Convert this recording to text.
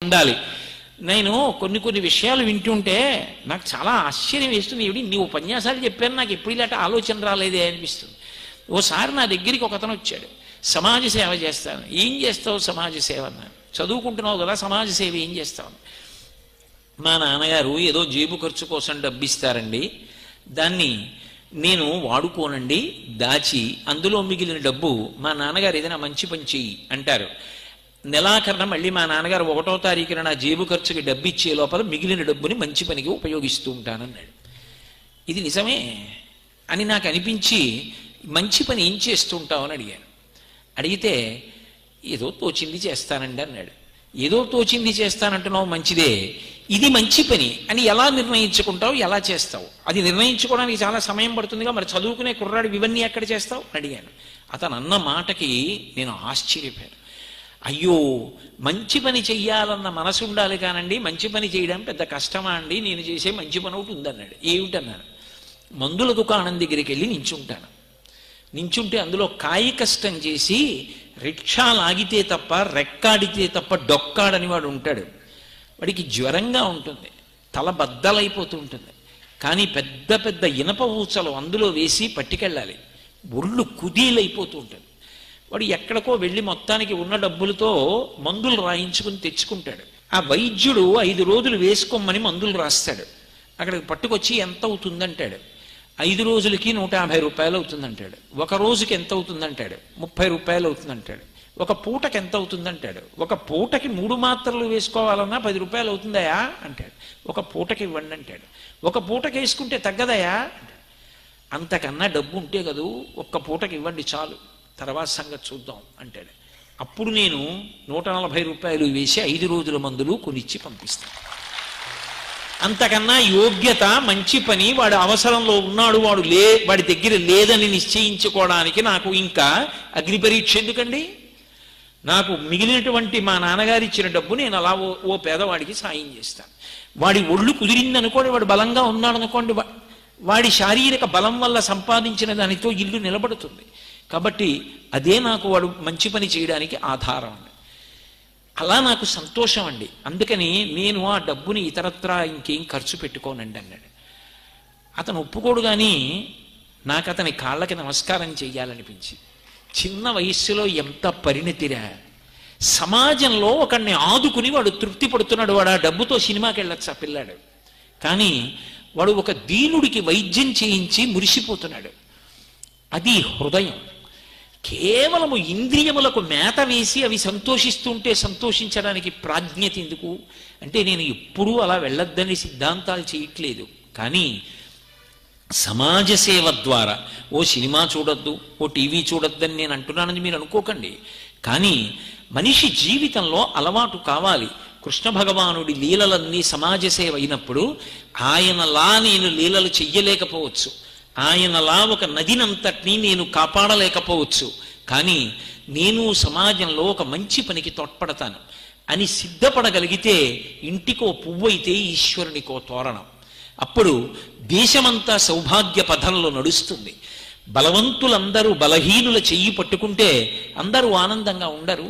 ఉండాలి. నేను కొన్ని విషయాలు వింటుంటే నాకు చాలా ఆశ్చర్యం వేస్తుంది. ఏమిటి నీ ఉపన్యాసాలు చెప్పాను, నాకు ఎప్పుడు ఇలాంటి ఆలోచన రాలేదే అనిపిస్తుంది. ఓసారి నా దగ్గరికి ఒక అతను వచ్చాడు, సమాజ సేవ చేస్తాను. ఏం చేస్తావు సమాజ సేవ అన్నాను. చదువుకుంటున్నావు కదా, సమాజ సేవ ఏం చేస్తావు? మా నాన్నగారు ఏదో జేబు ఖర్చు కోసం డబ్బిస్తారండి, దాన్ని నేను వాడుకోనండి, దాచి అందులో మిగిలిన డబ్బు మా నాన్నగారు ఏదైనా మంచి పని చెయ్యి అంటారు. నెలాఖరున మళ్ళీ మా నాన్నగారు 1వ తారీఖున నా జేబు ఖర్చుకి డబ్బు ఇచ్చే లోపల మిగిలిన డబ్బుని మంచి పనికి ఉపయోగిస్తూ ఉంటానన్నాడు. ఇది నిజమే అని నాకు అనిపించి, మంచి పని ఏం చేస్తూ ఉంటావు అని అడిగాను. అడిగితే ఏదో తోచింది చేస్తానండి అన్నాడు. ఏదో తోచింది చేస్తానంటున్నావు, మంచిదే, ఇది మంచి పని అని ఎలా నిర్ణయించుకుంటావు, ఎలా చేస్తావు? అది నిర్ణయించుకోవడానికి చాలా సమయం పడుతుందిగా, మరి చదువుకునే కుర్రాడు ఇవన్నీ ఎక్కడ చేస్తావు అని అడిగాను. అతను అన్న మాటకి నేను ఆశ్చర్యపోయాను. అయ్యో, మంచి పని చెయ్యాలన్న మనసు ఉండాలి కానండి, మంచి పని చేయడం పెద్ద కష్టమా అండి, నేను చేసే మంచి పని ఒకటి ఉందన్నాడు. ఏమిటన్నాను? మందుల దుకాణం దగ్గరికి వెళ్ళి నించుంటాను. నించుంటే అందులో కాయ కష్టం చేసి రిక్షా లాగితే తప్ప రెక్కాడితే తప్ప డొక్కాడని వాడు ఉంటాడు. వాడికి జ్వరంగా ఉంటుంది, తల బద్దలైపోతూ ఉంటుంది. కానీ పెద్ద పెద్ద ఇనప ఊచలు అందులో వేసి పట్టుకెళ్ళాలి, ఒళ్ళు కుదీలైపోతూ ఉంటుంది. వాడు ఎక్కడికో వెళ్ళి మొత్తానికి ఉన్న డబ్బులతో మందులు రాయించుకుని తెచ్చుకుంటాడు. ఆ వైద్యుడు 5 రోజులు వేసుకోమని మందులు రాస్తాడు. అక్కడికి పట్టుకొచ్చి ఎంత అవుతుందంటాడు. 5 రోజులకి 150 రూపాయలు అవుతుందంటాడు. ఒక రోజుకి ఎంత అవుతుందంటాడు. 30 రూపాయలు అవుతుందంటాడు. ఒక పూటకి ఎంత అవుతుందంటాడు. ఒక పూటకి 3 మాత్రలు వేసుకోవాలన్నా 10 రూపాయలు అవుతుందయా అంటాడు. ఒక పూటకి ఇవ్వండి అంటాడు. ఒక పూటకి వేసుకుంటే తగ్గదయా అంటాడు. అంతకన్నా డబ్బు ఉంటే కదూ, ఒక్క పూటకి ఇవ్వండి చాలు, తర్వాత సంగతి చూద్దాం అంటాడు. అప్పుడు నేను 140 రూపాయలు వేసి 5 రోజుల మందులు కొనిచ్చి పంపిస్తాను. అంతకన్నా యోగ్యత, మంచి పని, వాడు అవసరంలో ఉన్నాడు, వాడి దగ్గర లేదని నిశ్చయించుకోవడానికి నాకు ఇంకా అగ్ని పరీక్ష ఎందుకండి? నాకు మిగిలినటువంటి మా నాన్నగారు ఇచ్చిన డబ్బు నేను అలా ఓ పేదవాడికి సాయం చేస్తాను. వాడి ఒళ్ళు కుదిరిందనుకోండి, వాడు బలంగా ఉన్నాడు అనుకోండి, వాడి శారీరక బలం వల్ల సంపాదించిన దానితో ఇల్లు నిలబడుతుంది. కాబట్టి అదే నాకు వాడు మంచి పని చేయడానికి ఆధారం అండి. అలా నాకు సంతోషం అండి. అందుకని నేను ఆ డబ్బుని ఇతరత్రా ఇంకేం ఖర్చు పెట్టుకోనండి అన్నాడు. అతను ఒప్పుకోడు, కానీ నాకు అతని కాళ్ళకి నమస్కారం చెయ్యాలనిపించి, చిన్న వయస్సులో ఎంత పరిణతిరా, సమాజంలో ఒకడిని ఆదుకుని వాడు తృప్తి పడుతున్నాడు. వాడు ఆ డబ్బుతో సినిమాకి వెళ్ళొచ్చు ఆ పిల్లాడు, కానీ వాడు ఒక దీనుడికి వైద్యం చేయించి మురిసిపోతున్నాడు. అది హృదయం. కేవలము ఇంద్రియములకు మేత వేసి అవి సంతోషిస్తుంటే సంతోషించడానికి ప్రాజ్ఞత ఎందుకు అంటే, నేను ఎప్పుడూ అలా వెళ్ళొద్దని సిద్ధాంతాలు చేయట్లేదు. కానీ సమాజ సేవ ద్వారా ఓ సినిమా చూడొద్దు, ఓ టీవీ చూడొద్దని నేను అంటున్నానని మీరు అనుకోకండి. కానీ మనిషి జీవితంలో అలవాటు కావాలి. కృష్ణ భగవానుడి లీలలన్నీ సమాజ సేవ అయినప్పుడు ఆయనలా నేను లీలలు చెయ్యలేకపోవచ్చు, ఆయనలా ఒక నదినంతటినీ నేను కాపాడలేకపోవచ్చు, కానీ నేను సమాజంలో ఒక మంచి పనికి తోడ్పడతాను అని సిద్ధపడగలిగితే ఇంటికో పువ్వైతే ఈశ్వరునికో తోరణం. అప్పుడు దేశమంతా సౌభాగ్య పథంలో నడుస్తుంది. బలవంతులందరూ బలహీనుల చెయ్యి పట్టుకుంటే అందరూ ఆనందంగా ఉండరు.